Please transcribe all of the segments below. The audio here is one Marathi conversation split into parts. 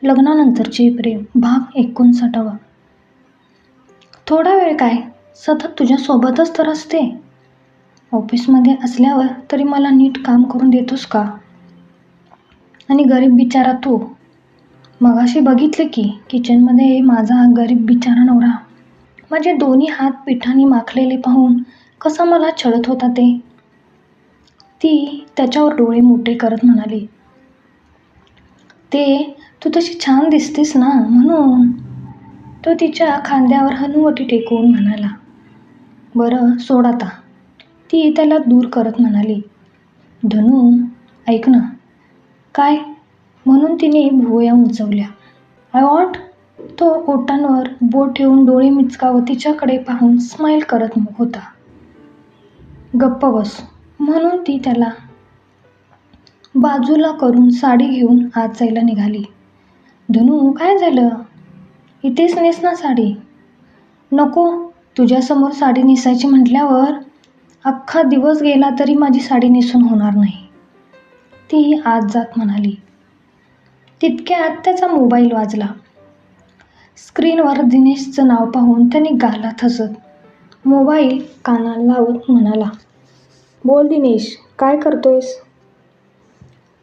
लग्नानंतरचे प्रेम भाग 59. थोडा वेळ काय, सतत तुझ्यासोबतच तर असते. ऑफिसमध्ये असल्यावर तरी मला नीट काम करून देतोस का? आणि गरीब बिचारा तू. मगाशी बघितले की किचनमध्ये माझा गरीब बिचारा नवरा माझे दोन्ही हात पिठाने माखलेले पाहून कसा मला छळत होता ते. ती त्याच्यावर डोळे मोठे करत म्हणाली, ते तू तशी छान दिसतेस ना म्हणून. तो तिच्या खांद्यावर हनुवटी टेकवून म्हणाला, बरं सोड आता. ती त्याला दूर करत म्हणाली, धनू ऐक ना. काय? म्हणून तिने भुवया उंचवल्या. I want. तो ओठांवर बोट ठेवून डोळे मिचकावत तिच्याकडे पाहून स्माईल करत होता. गप्प बस म्हणून ती त्याला बाजूला करून साडी घेऊन आत जायला निघाली. धनू काय झालं? इथेच नेस ना साडी. नको, तुझ्यासमोर साडी नेसायची म्हटल्यावर अख्खा दिवस गेला तरी माझी साडी नेसून होणार नाही, ती आत जात म्हणाली. तितक्यात त्याचा मोबाईल वाजला. स्क्रीनवर दिनेशचं नाव पाहून त्याने गालात हसत मोबाईल कानाला लावत म्हणाला, बोल दिनेश, काय करतोयस?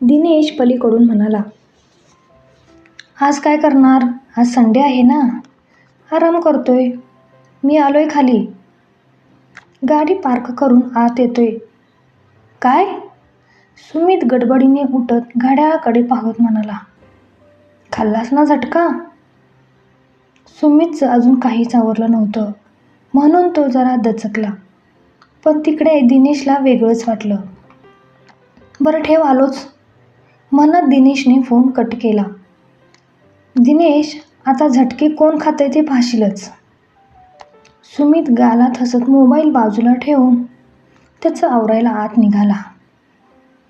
दिनेश पलीकडून म्हणाला, आज काय करणार? आज संडे आहे ना, आराम करतोय. मी आलोय खाली. गाडी पार्क करून आत येतोय. काय? सुमित गडबडीने उठत घड्याळाकडे पाहत म्हणाला, खाल्लास ना झटका? सुमितचं अजून काहीच आवरलं नव्हतं म्हणून तो जरा दचकला, पण तिकडे दिनेशला वेगळंच वाटलं. बरं ठेव, आलोच म्हणत दिनेशने फोन कट केला. दिनेश, आता झटके कोण खातंय ते पाहशीलच. सुमित गालात हसत मोबाईल बाजूला ठेवून त्याचं आवरायला आत निघाला.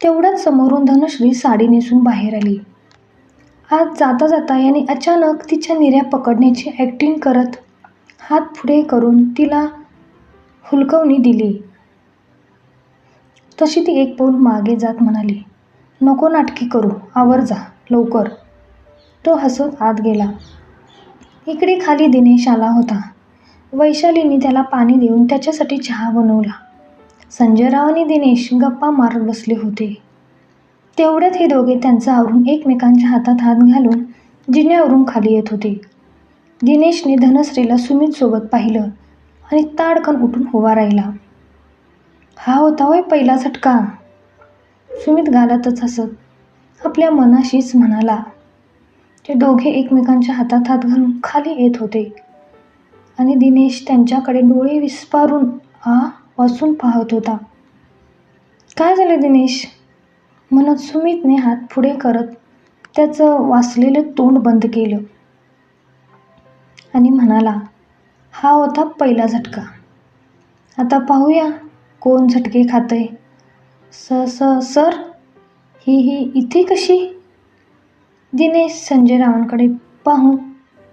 तेवढ्यात समोरून धनश्री साडी नेसून बाहेर आली. आत जाता जाता याने अचानक तिच्या निर्या पकडण्याची ॲक्टिंग करत हात पुढे करून तिला हुलकवणी दिली. तशी ती एक पाऊल मागे जात म्हणाली, नको नाटकी करू, आवर जा लवकर. तो हसत आत गेला. इकडे खाली दिनेश आला होता. वैशालीने त्याला पाणी देऊन त्याच्यासाठी चहा बनवला. संजयराव आणि दिनेश गप्पा मारत बसले होते. तेवढ्यात हे दोघे त्यांचं आवरून एकमेकांच्या हातात हात घालून जिन्यावरून खाली येत होते. दिनेशने धनश्रीला सुमितसोबत पाहिलं आणि ताडकन उठून उभा राहिला. हा होता होय पहिला झटका? सुमित गालातच हसत आपल्या मनाशीच म्हणाला. ते दोघे एकमेकांच्या हातात हात घालून खाली येत होते आणि दिनेश त्यांच्याकडे डोळे विस्फारून वाचून पाहत होता. काय झालं दिनेश? म्हणत सुमितने हात पुढे करत त्याचं वाचलेलं तोंड बंद केलं आणि म्हणाला, हा होता पहिला झटका. आता पाहूया कोण झटके खातंय. सर, ही इथे कशी? दिनेश संजयरावांकडे पाहून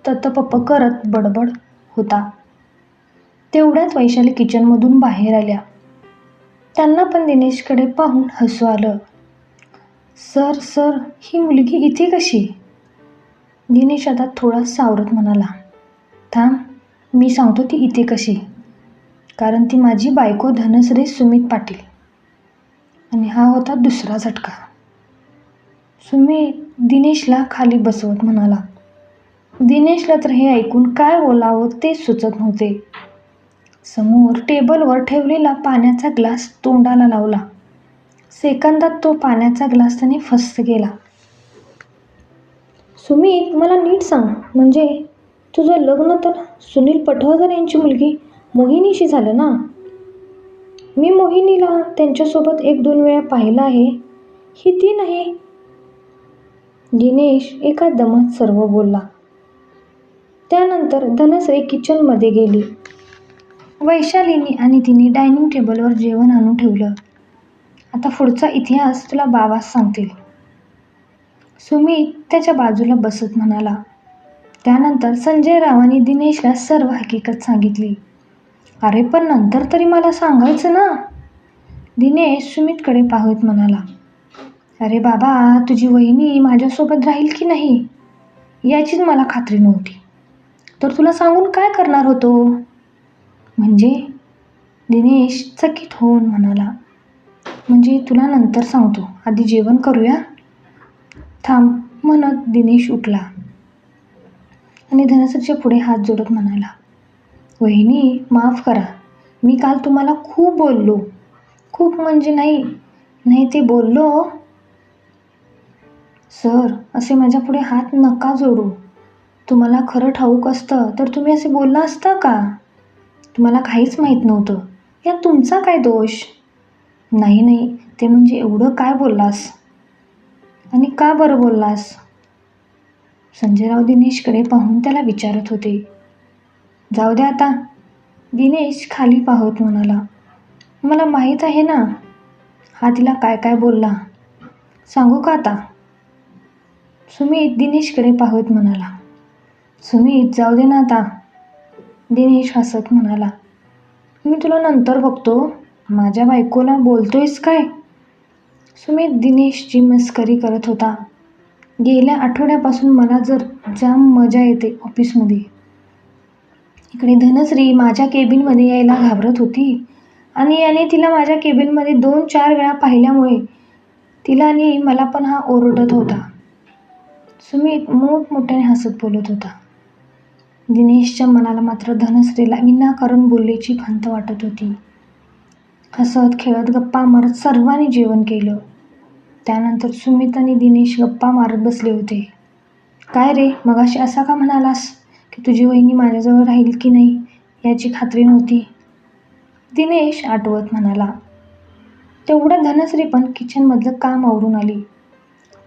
ततपप करत बडबड होता. तेवढ्यात वैशाली किचनमधून बाहेर आल्या. त्यांना पण दिनेशकडे पाहून हसू आलं. सर, ही मुलगी इथे कशी? दिनेश आता थोडा सावरत म्हणाला, थांब, मी सांगतो ती इथे कशी. कारण ती माझी बायको धनश्री सुमित पाटील. आणि हा होता दुसरा झटका. सुमित दिनेशला खाली बसवत म्हणाला. दिनेशला तर हे ऐकून काय बोलावं ते सुचत नव्हते. समोर टेबलवर ठेवलेला पाण्याचा ग्लास तोंडाला लावला. सेकंदात तो पाण्याचा ग्लास त्याने फस्त केला. सुमित, मला नीट सांग, म्हणजे तुझं लग्न तर सुनील पटवर्धन यांची मुलगी मोहिनीशी झालं ना? मी मोहिनीला त्यांच्यासोबत 1-2 वेळा पाहिलं आहे. ही ती नाही? दिनेश एका दमात सर्व बोलला. त्यानंतर धनश्री किचनमध्ये गेली. वैशालीने आणि तिने डायनिंग टेबलवर जेवण आणून ठेवलं. आता पुढचा इतिहास तुला बाबाच सांगतील. सुमित त्याच्या बाजूला बसत म्हणाला. त्यानंतर संजयरावांनी दिनेशला सर्व हकीकत सांगितली. अरे पण नंतर तरी मला सांगायचं ना? दिनेश सुमितकडे पाहत म्हणाला. अरे बाबा, तुझी वहिनी माझ्यासोबत राहील की नाही? याचीच मला खात्री नव्हती. तर तुला सांगून काय करणार होतो? म्हणजे? दिनेश चकित होऊन म्हणाला. म्हणजे तुला नंतर सांगतो, आधी जेवण करूया. थांब म्हणत दिनेश उठला आणि धनश्रीच्या पुढे हात जोडत म्हणाला, वहिनी माफ करा, मी काल तुम्हाला खूप बोललो. खूप म्हणजे नाही ते बोललो. सर, असे माझ्या पुढे हात नका जोडू. तुम्हाला खरं ठाऊक असतं तर तुम्ही असे बोलला असता का? तुम्हाला काहीच माहीत नव्हतं. यात तुमचा काय दोष? नाही ते म्हणजे एवढं काय बोललास? आणि का बरं बोललास? संजयराव दिनेशकडे पाहून त्याला विचारत होते. जाऊ द्या आता, दिनेश खाली पाहत म्हणाला. मला माहीत आहे ना हा तिला काय काय बोलला. सांगू का आता? सुमित दिनेशकडे पाहत म्हणाला. सुमित जाऊ दे ना आता. दिनेश हसत म्हणाला, मी तुला नंतर बघतो. माझ्या बायकोला बोलतोयस काय? सुमित दिनेशची मस्करी करत होता. गेल्या आठवड्यापासून मला जाम मजा येते ऑफिसमध्ये. इकडे धनश्री माझ्या केबिनमध्ये यायला घाबरत होती आणि याने तिला माझ्या केबिनमध्ये 2-4 वेळा पाहिल्यामुळे तिला आणि मला पण हा ओरडत होता. सुमित मोठमोठ्याने हसत बोलत होता. दिनेशच्या मनाला मात्र धनश्रीला विनाकारण बोलल्याची खंत वाटत होती. हसत खेळत गप्पा मारत सर्वांनी जेवण केलं. त्यानंतर सुमित आणि दिनेश गप्पा मारत बसले होते. काय रे, मगाशी असा का म्हणालास की तुझी वहिनी माझ्याजवळ राहील की नाही याची खात्री नव्हती? दिनेश आठवत म्हणाला. तेवढं धनश्री पण किचनमधलं काम आवरून आली.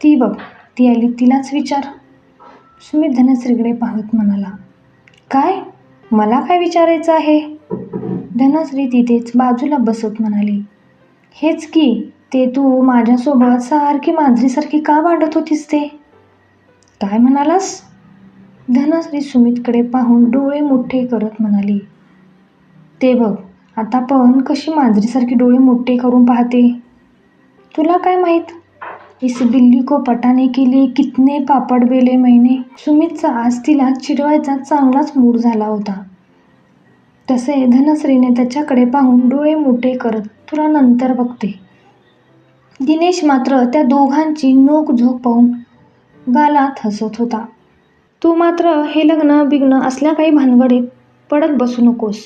ती बघ, ती आली, तिलाच विचार. सुमित धनश्रीकडे पाहत म्हणाला. काय? मला काय विचारायचं आहे? धनश्री तिथेच बाजूला बसत म्हणाली. हेच की, ते तू माझ्यासोबत सारखी मांजरीसारखी का भांडत होतीस ते? काय म्हणालास? धनश्री सुमितकडे पाहून डोळे मोठे करत म्हणाली. ते बघ, आता पण कशी मांजरीसारखी डोळे मोठे करून पाहते. तुला काय माहीत? इस बिल्ली को पटाने के लिए कितने पापड बेले मैंने. सुमितचा आज तिला चिडवायचा चांगलाच मूड झाला होता. तसे धनश्रीने त्याच्याकडे पाहून डोळे मोठे करत तुला नंतर बघते. दिनेश मात्र त्या दोघांची नोकझोक पाहून गालात हसत होता. तू मात्र हे लग्न बिग्न असल्या काही भानगडीत पडत बसू नकोस.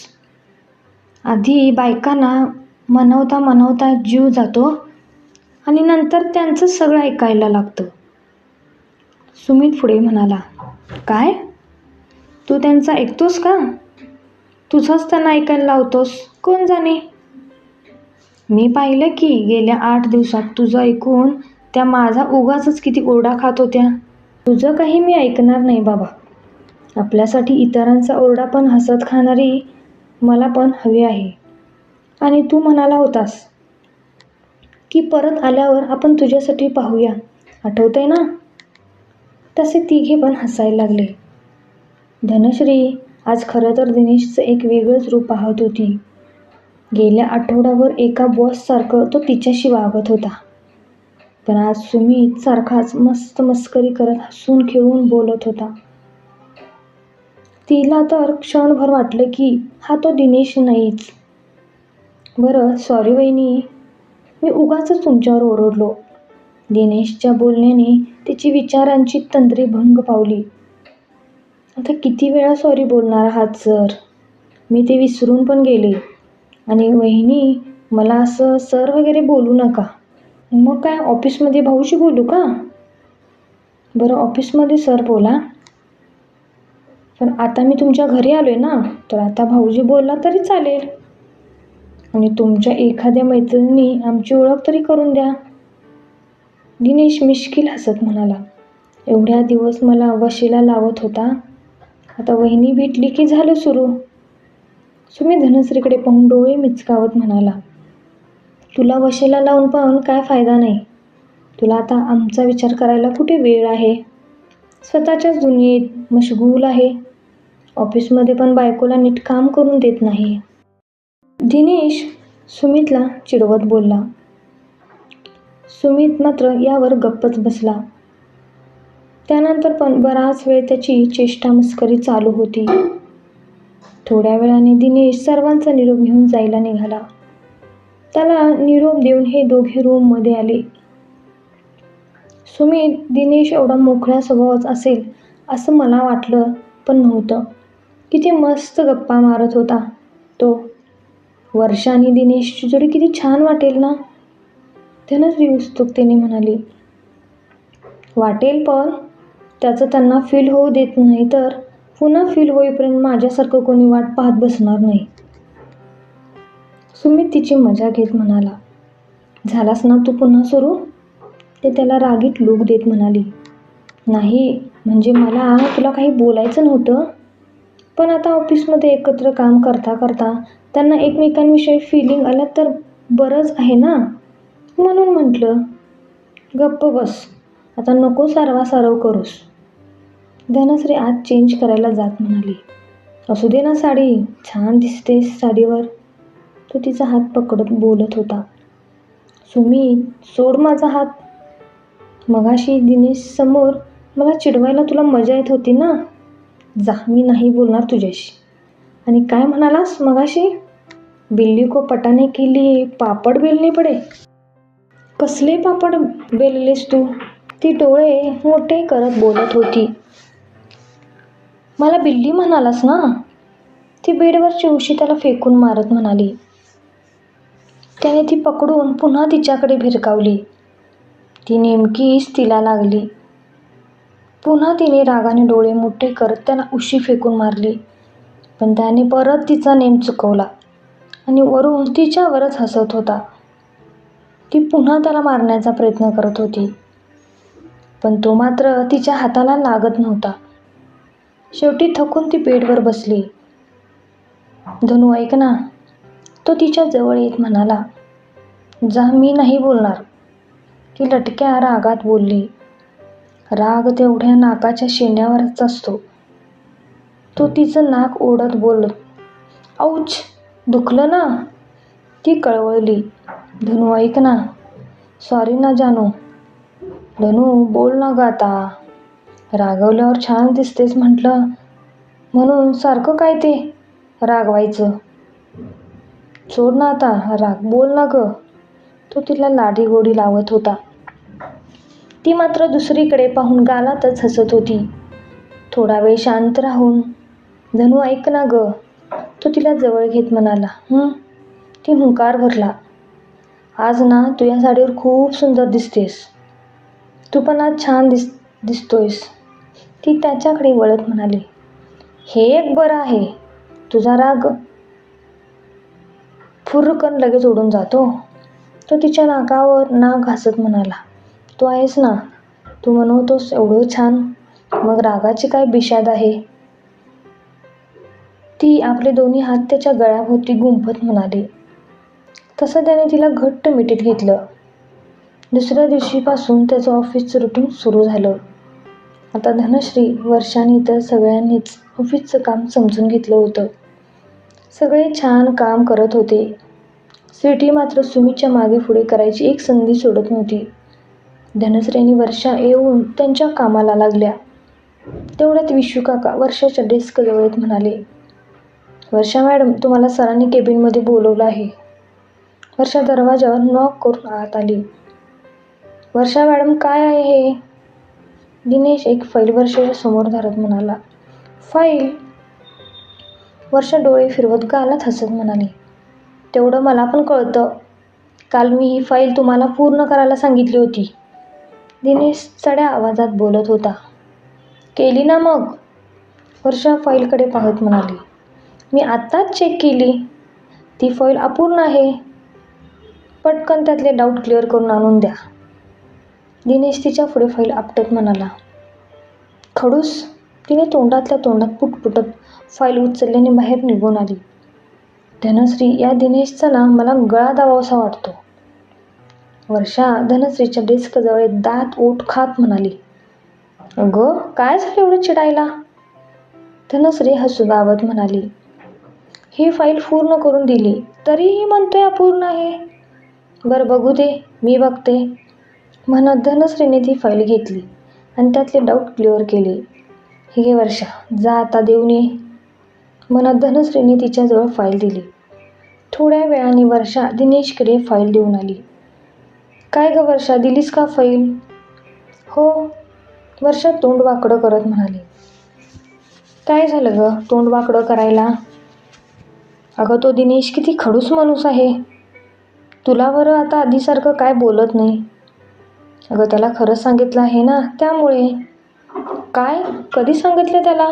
आधी बायकांना मनवता जीव जातो आणि नंतर त्यांचं सगळं ऐकायला लागतं. सुमित पुढे म्हणाला. काय? तू त्यांचं ऐकतोस का? तुझंच त्यांना ऐकायला लावतोस, कोण जाणे. मी पाहिलं की गेल्या 8 दिवसात तुझं ऐकून त्या माझा उगाचच किती ओरडा खात होत्या. तुझं काही मी ऐकणार नाही बाबा. आपल्यासाठी इतरांचा ओरडा पण हसत खाणारी मला पण हवी आहे. आणि तू म्हणाला होतास की परत आल्यावर आपण तुझ्यासाठी पाहूया, आठवतंय ना? तसे तिघे पण हसायला लागले. धनश्री आज खरं तर दिनेशचं एक वेगळंच रूप पाहत होती. गेल्या आठवड्यावर एका बॉससारखं तो तिच्याशी वागत होता. पण आज सुमित सारखाच मस्त मस्करी करत हसून खेळून बोलत होता. तिला तर क्षणभर वाटलं की हा तो दिनेश नाहीच. बरं सॉरी वहिनी, मी उगाचच तुमच्यावर ओरडलो. दिनेशच्या बोलण्याने तिची विचारांची तंद्री भंग पावली. आता किती वेळा सॉरी बोलणार आहात सर? मी ते विसरून पण गेले. आणि वहिनी, मला असं सर वगैरे बोलू नका. मग काय ऑफिसमध्ये भाऊशी बोलू का? बरं ऑफिसमध्ये सर बोला. पण आता मी तुमच्या घरी आलोय ना, तर आता भाऊजी बोलला तरी चालेल. आणि तुमच्या एखाद्या मैत्रिणींनी आमची ओळख तरी करून द्या. दिनेश मिश्किल हसत म्हणाला. एवढ्या दिवस मला वशीला लावत होता, आता वहिनी भेटली की झालं सुरू. सुमित धनश्रीकडे पाहून डोळे मिचकावत म्हणाला. तुला वशीला लावून पण काय फायदा नाही. तुला आता आमचा विचार करायला कुठे वेळ आहे? स्वतःच्याच दुनियेत मशगूल आहे. ऑफिसमध्ये पण बायकोला नीट काम करून देत नाही. दिनेश सुमितला चिडवत बोलला. सुमित मात्र यावर गप्पच बसला. त्यानंतर पण बराच वेळ त्याची चेष्टा मस्करी चालू होती. थोड्या वेळाने दिनेश सर्वांचा निरोप घेऊन जायला निघाला. त्याला निरोप देऊन हे दोघे रूममध्ये आले. सुमित दिनेश एवढा मोकळ्या स्वभावाचा असेल असं मला वाटलं पण नव्हतं. किती मस्त गप्पा मारत होता तो. वर्षा आणि दिनेशची जोडी किती छान वाटेल ना, धनश्री उत्सुकतेने म्हणाली. वाटेल, पण त्याचं त्यांना फील होऊ देत नाही, तर पुन्हा फील होईपर्यंत माझ्यासारखं कोणी वाट पाहत बसणार नाही. सुमित तिची मजा घेत म्हणाला. झालास ना तू पुन्हा सुरू? ते त्याला रागीट लूक देत म्हणाली. नाही, म्हणजे मला तुला काही बोलायचं नव्हतं, पण आता ऑफिसमध्ये एकत्र काम करता करता त्यांना एकमेकांविषयी फिलिंग आल्या तर बरंच आहे ना, म्हणून म्हटलं. गप्प बस, आता नको सारवासारव करूस. धनश्री आज चेंज करायला जात म्हणाली. असू दे ना साडी, छान दिसतेस साडीवर. तो तिचा हात पकडत बोलत होता. सुमित, सोड माझा हात. मगाशी दिनेश समोर मला चिडवायला तुला मजा येत होती ना. जा, मी नाही बोलणार तुझ्याशी. आणि काय म्हणालास मगाशी? बिल्ली को पटाने के लिए पापड बेलने पडे. कसले पापड बेललेस तू? ती डोळे मोठे करत बोलत होती. मला बिल्ली म्हणालास ना? ती बेडवरची उशी त्याला फेकून मारत म्हणाली. त्याने ती पकडून पुन्हा तिच्याकडे भिरकावली. ती नेमकीच तिला लागली. पुन्हा तिने रागाने डोळे मोठे करत त्याला उशी फेकून मारली, पण त्याने परत तिचा नेम चुकवला आणि वरून तिच्यावरच हसत होता. ती पुन्हा त्याला मारण्याचा प्रयत्न करत होती, पण तो मात्र तिच्या हाताला लागत नव्हता. शेवटी थकून ती बेडवर बसली. धनू, ऐक ना, तो तिच्या जवळ येत म्हणाला. जा, मी नाही बोलणार. ती लटक्या रागात बोलली. राग तेवढ्या नाकाच्या शेंड्यावरच असतो. तो तिचं नाक ओढत बोलत. औच, दुखलं ना? ती कळवळली. धनू, ऐक ना. सॉरी ना जानू. धनू, बोल ना ग आता. रागवल्यावर छान दिसतेस म्हटलं, म्हणून सारखं काय ते रागवायचं. सोड ना आता राग, बोल ना ग. तो तिला लाडीगोडी लावत होता. ती मात्र दुसरीकडे पाहून गालातच हसत होती. थोडा वेळ शांत राहून, धनू ऐक ना ग, तो तिला जवळ घेत म्हणाला. ती हुंकार भरला. आज ना तू या साडीवर खूप सुंदर दिसतेस. तू पण आज छान दिसतोयस. ती त्याच्याकडे वळत म्हणाली. हे एक बरं आहे, तुझा राग फुर्रकन लगेच उडून जातो. तो तिच्या नाकावर नाक घासत म्हणाला. तू आहेस ना, तू म्हणवतोस एवढं छान, मग रागाची काय बिशाद आहे. ती आपले दोन्ही हात त्याच्या गळ्याभोवती गुंफत म्हणाली. तसं त्याने तिला घट्ट मिठीत घेतलं. दुसऱ्या दिवशीपासून त्याचं ऑफिसचं रुटीन सुरू झालं. आता धनश्री, वर्षाने इतर सगळ्यांनीच ऑफिसचं काम समजून घेतलं होतं. सगळे छान काम करत होते. स्वीटी मात्र सुमीच्या मागे पुढे करायची एक संधी सोडत नव्हती. धनश्री आणि वर्षा येऊन त्यांच्या कामाला लागल्या. तेवढ्यात विशू काका वर्षाच्या डेस्कजवळ येत म्हणाले. वर्षा मॅडम, तुम्हाला सरांनी केबिनमध्ये बोलवलं आहे. वर्षा दरवाजावर नॉक करून आत आली. वर्षा मॅडम, काय आहे हे? दिनेश एक फाईल वर्षाच्या समोर धरत म्हणाला. फाईल? वर्षा डोळे फिरवत गालात हसत म्हणाली. तेवढं मला पण कळतं. काल मी ही फाईल तुम्हाला पूर्ण करायला सांगितली होती. दिनेश चढ्या आवाजात बोलत होता. केली ना मग? वर्षा फाईलकडे पाहत म्हणाली. मी आत्ताच चेक केली. ती फाईल अपूर्ण आहे. पटकन त्यातले डाऊट क्लिअर करून आणून द्या. दिनेश तिच्या पुढे फाईल आपटत म्हणाला. खडूस. तिने तोंडातल्या तोंडात पुटपुटत फाईल उचलल्याने बाहेर निघून आली. धनश्री, या दिनेशचा ना मला गळा दाबावासा वाटतो. वर्षा धनश्रीच्या डेस्कजवळ दात ओठ खात म्हणाली. अगं, काय झालं एवढं चिडायला? धनश्री हसू दाबत म्हणाली. ही फाईल पूर्ण करून दिली, तरीही म्हणतोय अपूर्ण आहे. बरं, बघू दे, मी बघते. म्हणत धनश्रीने ती फाईल घेतली आणि त्यातले डाऊट क्लिअर केले. "हे घे वर्षा, जा आता देऊन ये," म्हणत धनश्रीने तिच्याजवळ फाईल दिली. थोड्या वेळाने वर्षा दिनेशकडे फाईल देऊन आली. "काय गं वर्षा, दिलीस का फाईल?" "हो," वर्षा तोंड वाकडं करत म्हणाली. "काय झालं गं तोंड वाकडं करायला? अगं तो दिनेश किती खडूस माणूस आहे. तुला बरं आता आधीसारखं काय बोलत नाही." "अगं त्याला खरं सांगितलं आहे ना, त्यामुळे." "काय? कधी सांगितलं त्याला?"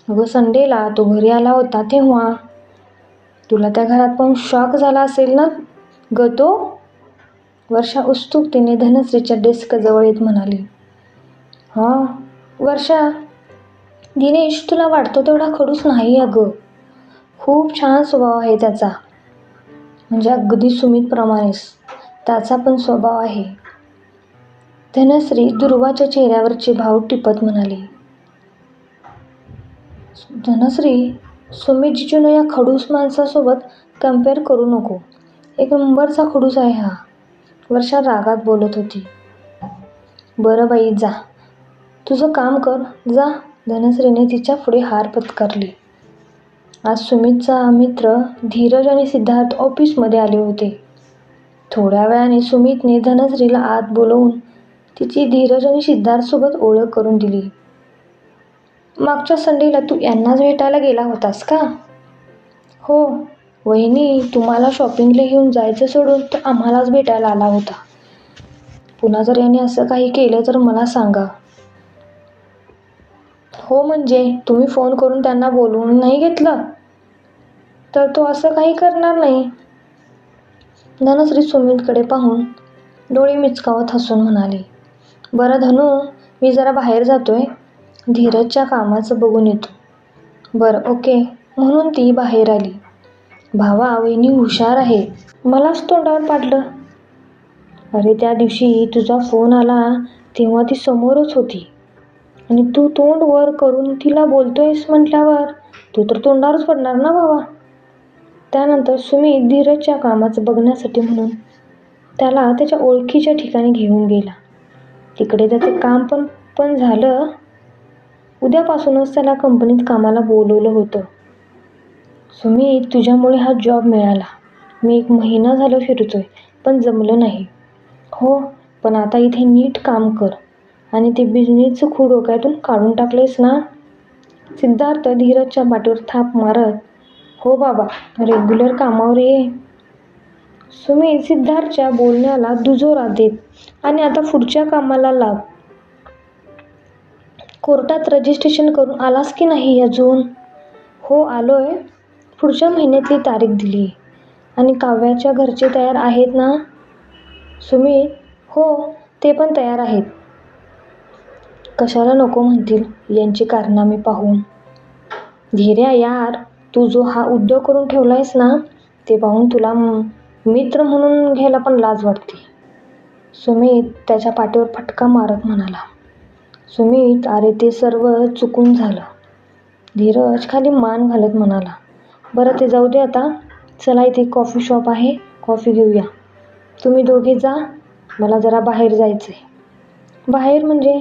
"अगं संडेला तो घरी आला होता तेव्हा." "तुला त्या घरात पाहून शॉक झाला असेल ना गं तो?" वर्षा उत्सुकतेने धनश्रीच्या डेस्कजवळ येत म्हणाली. "हां वर्षा, दिनेश तुला वाटतो तेवढा खडूस नाही अगं. खूप छान स्वभाव आहे त्याचा. म्हणजे अगदी सुमितप्रमाणेच त्याचा पण स्वभाव आहे." धनश्री दुर्वाच्या चेहऱ्यावरचे भाव टिपत म्हणाली. "धनश्री, सुमित जिजूनं या खडूस माणसासोबत कम्पेअर करू नको. एक नंबरचा खडूस आहे हा," वर्षा रागात बोलत होती. "बरं बाई जा, तुझं काम कर जा." धनश्रीने तिच्या पुढे हार पत्करली. आज सुमितचा मित्र धीरज आणि सिद्धार्थ ऑफिसमध्ये आले होते. थोड्या वेळाने सुमितने धनश्रीला आत बोलवून तिची धीरज आणि सिद्धार्थसोबत ओळख करून दिली. "मागच्या संडेला तू यांनाच भेटायला गेला होतास का?" "हो वहिनी, तुम्हाला शॉपिंगला घेऊन जायचं सोडून तो आम्हालाच भेटायला आला होता. पुन्हा जर याने असं काही केलं तर मला सांगा." "हो म्हणजे तुम्ही फोन करून त्यांना बोलवून नाही घेतलं? तर तो असं काही करणार नाही." धनश्री सुमितकडे पाहून डोळे मिचकावत हसून म्हणाली. "बरं धनू, मी जरा बाहेर जातोय. धीरजच्या कामाचं बघून येतो." "बरं ओके," म्हणून ती बाहेर आली. "भावा, वहिनी हुशार आहे. मलाच तोंडावर पाडलं." "अरे त्या दिवशी तुझा फोन आला तेव्हा ती समोरच होती आणि तू तोंड वर करून तिला बोलतोयस म्हटल्यावर तू तर तोंडावरच पडणार ना भावा." त्यानंतर सुमित धीरजच्या कामाचं बघण्यासाठी म्हणून त्याला त्याच्या ओळखीच्या ठिकाणी घेऊन गेला. तिकडे त्याचं काम पण झालं. उद्यापासूनच त्याला कंपनीत कामाला बोलवलं होतं. "सुमित, तुझ्यामुळे हा जॉब मिळाला. मी 1 महिना झालं फिरतोय पण जमलं नाही." "हो पण आता इथे नीट काम कर आणि ते बिझनेसचं खूळ डोक्यातून काढून टाकलेस ना." सिद्धार्थ धीरजच्या पाठीवर थाप मारत, "हो बाबा, रेग्युलर कामावर ये." सुमित सिद्धार्थच्या बोलण्याला दुजोरा देत, "आणि आता पुढच्या कामाला लाग. कोर्टात रजिस्ट्रेशन करून आलास की नाही अजून?" "हो आलोय. पुढच्या महिन्यातली तारीख दिली." "आणि काव्याच्या घरचे तयार आहेत ना?" सुमित, "हो ते पण तयार आहेत." "कशाला नको म्हणतील यांची कारनामे पाहून." "धीर्या यार, तू जो हा उद्योग करून ठेवलायस ना ते पाहून तुला मित्र म्हणून घ्यायला पण लाज वाटते." सुमित त्याच्या पाठीवर फटका मारत म्हणाला. "सुमित, अरे ते सर्व चुकून झालं." धीरज खाली मान घालत म्हणाला. "बरं ते जाऊ दे आता. चला इथे कॉफी शॉप आहे, कॉफी घेऊया. तुम्ही दोघे जा, मला जरा बाहेर जायचंय." "बाहेर म्हणजे?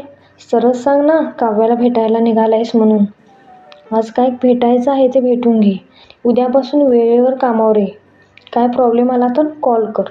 सरळ सांग ना काव्याला भेटायला निघालायस म्हणून." "आज काय भेटायचं आहे ते भेटून घे. उद्यापासून वेळेवर कामावर ये. काय प्रॉब्लेम आला तर कॉल कर."